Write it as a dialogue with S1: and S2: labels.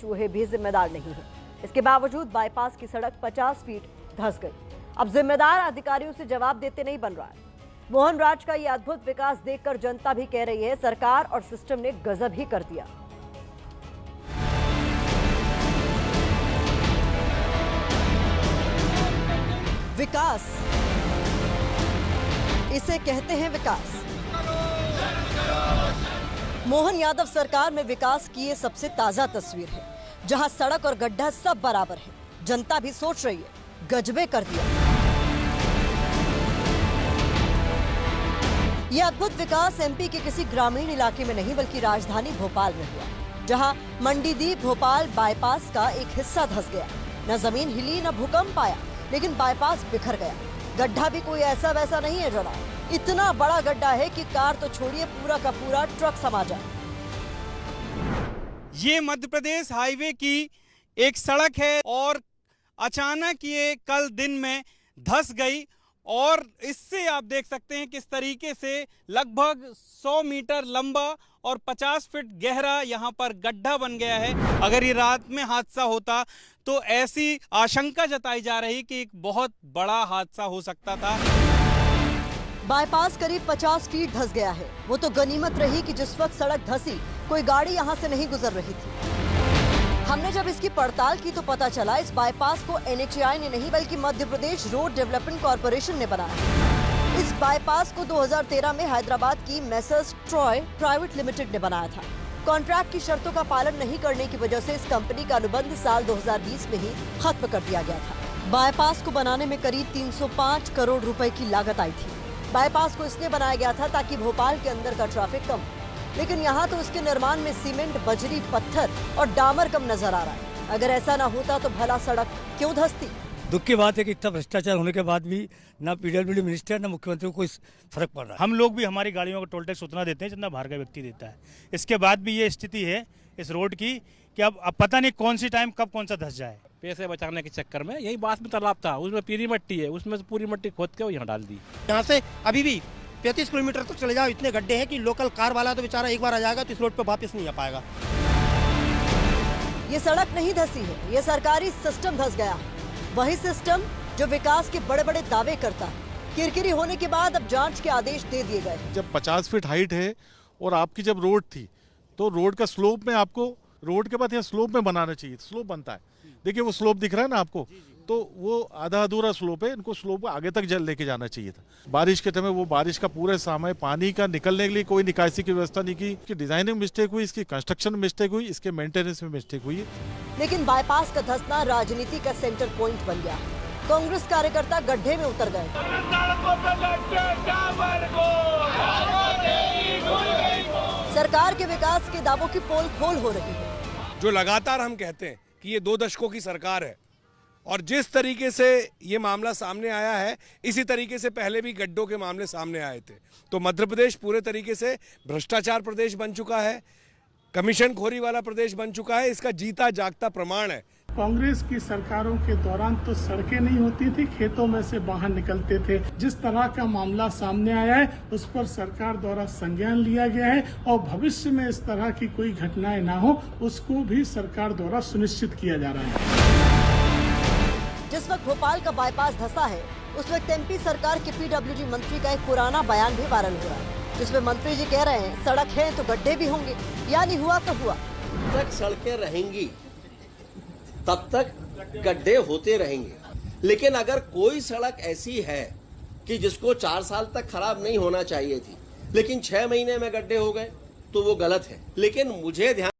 S1: चूहे भी जिम्मेदार नहीं है। इसके बावजूद बाईपास की सड़क 50 फीट धंस गई। अब जिम्मेदार अधिकारियों से जवाब देते नहीं बन रहा है। मोहन राज का यह अद्भुत विकास देखकर जनता भी कह रही है सरकार और सिस्टम ने गजब ही कर दिया। विकास, इसे कहते हैं विकास। मोहन यादव सरकार में विकास की ये सबसे ताजा तस्वीर है, जहां सड़क और गड्ढा सब बराबर है। जनता भी सोच रही है गजबे कर दिया। यह अद्भुत विकास एमपी के किसी ग्रामीण इलाके में नहीं बल्कि राजधानी भोपाल में हुआ, जहां मंडीदीप भोपाल बाईपास का एक हिस्सा धंस गया। न जमीन हिली न भूकंप आया, लेकिन बाईपास बिखर गया। गड्ढा भी कोई ऐसा वैसा नहीं है जरा, इतना बड़ा गड्ढा है कि कार तो छोड़िए पूरा का पूरा ट्रक समा जाए।
S2: ये मध्य प्रदेश हाईवे की एक सड़क है और अचानक ये कल दिन में धंस गई और इससे आप देख सकते हैं किस तरीके से लगभग 100 मीटर लंबा और 50 फीट गहरा यहाँ पर गड्ढा बन गया है। अगर ये रात में हादसा होता तो ऐसी आशंका जताई जा रही कि एक बहुत बड़ा हादसा हो सकता था।
S1: बाईपास करीब 50 फीट धंस गया है। वो तो गनीमत रही कि जिस वक्त सड़क धंसी कोई गाड़ी यहाँ से नहीं गुजर रही थी। हमने जब इसकी पड़ताल की तो पता चला इस बाईपास को NHAI ने नहीं बल्कि Madhya Pradesh road development corporation ने बनाया। इस बाईपास को 2013 में हैदराबाद की मेसर्स ट्रॉय प्राइवेट लिमिटेड ने बनाया था। कॉन्ट्रैक्ट की शर्तों का पालन नहीं करने की वजह से इस कंपनी का अनुबंध साल 2020 में ही खत्म कर दिया गया था। बाईपास को बनाने में करीब 305 करोड़ रुपए की लागत आई थी। बाईपास को इसलिए बनाया गया था ताकि भोपाल के अंदर का ट्रैफिक कम, लेकिन यहाँ तो उसके निर्माण में सीमेंट, बजरी, पत्थर और डामर कम नजर आ रहा है। अगर ऐसा ना होता तो भला सड़क क्यों धंसती?
S3: दुख की बात है कि इतना भ्रष्टाचार होने के बाद भी ना PWD मिनिस्टर ना मुख्यमंत्री को कोई फर्क पड़ रहा है।
S4: हम लोग भी हमारी गाड़ियों का टोल टैक्स उतना देते हैं जितना बाहर का व्यक्ति देता है। इसके बाद भी ये स्थिति है इस रोड की कि अब पता नहीं कौन सी टाइम कब कौन सा धंस जाए।
S5: पैसे बचाने के चक्कर में यही बास में तालाब था, उसमें पीली मिट्टी है, उसमें से पूरी मिट्टी खोद के यहाँ डाल दी।
S6: यहाँ से अभी भी 35 किलोमीटर तक चले जाओ, इतने गड्ढे हैं कि लोकल कार वाला तो बेचारा एक बार आ जाएगा तो इस रोड पे वापस नहीं आ पाएगा।
S1: ये सड़क नहीं धंसी है, ये सरकारी सिस्टम धंस गया। वही सिस्टम जो विकास के बड़े बड़े दावे करता है। किरकिरी होने के बाद अब जांच के आदेश दे दिए गए।
S7: जब 50 फीट हाइट है और आपकी जब रोड थी तो रोड का स्लोप में आपको रोड के बाद यहाँ स्लोप में बनाना चाहिए। स्लोप बनता है, देखिए वो स्लोप दिख रहा है ना आपको, तो वो आधा अधूरा स्लोप है। इनको स्लोप आगे तक लेके जाना चाहिए था। बारिश के समय वो बारिश का पूरे समय पानी का निकलने के लिए कोई निकासी की व्यवस्था नहीं की। इसकी डिजाइनिंग मिस्टेक हुई, इसकी कंस्ट्रक्शन मिस्टेक हुई, इसके मेंटेनेंस में मिस्टेक हुई।
S1: लेकिन बाईपास का धंसना राजनीति का सेंटर पॉइंट बन गया। कांग्रेस कार्यकर्ता गड्ढे में उतर गए। सरकार के विकास के दावों की पोल खोल हो रही है।
S8: जो लगातार हम कहते हैं कि ये 2 दशकों की सरकार है और जिस तरीके से ये मामला सामने आया है, इसी तरीके से पहले भी गड्ढों के मामले सामने आए थे। तो मध्य प्रदेश पूरे तरीके से भ्रष्टाचार प्रदेश बन चुका है, कमीशन खोरी वाला प्रदेश बन चुका है। इसका जीता जागता प्रमाण है।
S9: कांग्रेस की सरकारों के दौरान तो सड़कें नहीं होती थी, खेतों में से बाहर निकलते थे। जिस तरह का मामला सामने आया है उस पर सरकार द्वारा संज्ञान लिया गया है और भविष्य में इस तरह की कोई घटनाएं ना हो उसको भी सरकार द्वारा सुनिश्चित किया जा रहा है।
S1: जिस वक्त भोपाल का बाईपास धंसा है उस वक्त MP सरकार के PWD मंत्री का एक पुराना बयान भी वायरल हो रहा है, जिसमें मंत्री जी कह रहे हैं सड़क है तो गड्ढे भी होंगे, यानी हुआ तो हुआ।
S10: जब तक सड़कें रहेंगी तब तक गड्ढे होते रहेंगे। लेकिन अगर कोई सड़क ऐसी है कि जिसको 4 साल तक खराब नहीं होना चाहिए थी लेकिन 6 महीने में गड्ढे हो गए तो वो गलत है। लेकिन मुझे ध्यान